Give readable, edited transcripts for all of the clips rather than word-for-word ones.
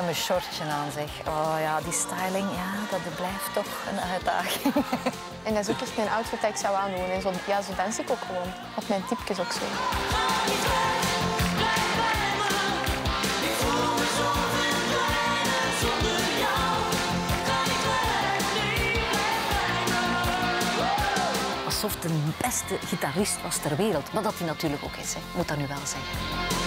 met mijn shortje aan, zeg. Oh ja, die styling, ja, dat blijft toch een uitdaging. En dat is ook echt een outfit dat ik zou aandoen. En zo, ja, zo dans ik ook gewoon. Op mijn tipjes ook zo. Alsof de beste gitarist was ter wereld. Maar dat hij natuurlijk ook is, hè. Moet dat nu wel zeggen.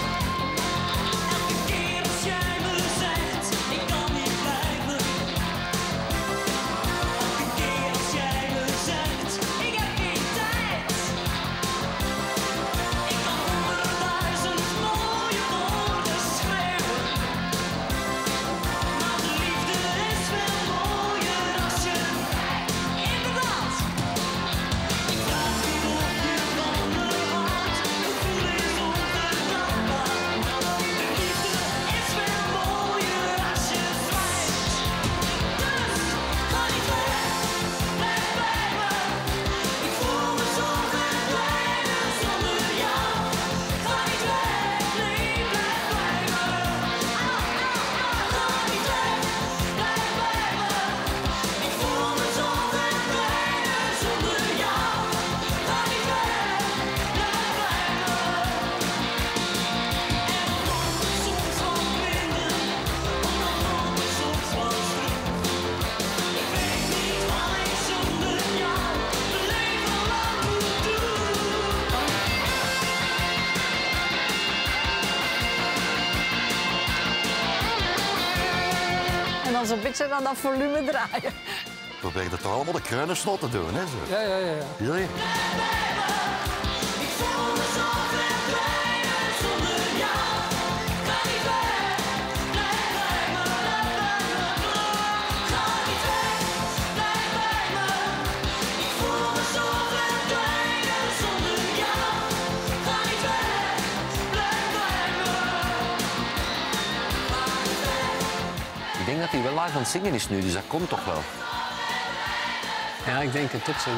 En dan zo'n beetje aan dat volume draaien. Probeer dat toch allemaal de kruinensnot te doen, hè? Zo. Ja. Jullie? Ik denk dat hij wel live aan het zingen is nu, dus dat komt toch wel. Ja, ik denk het ook zo.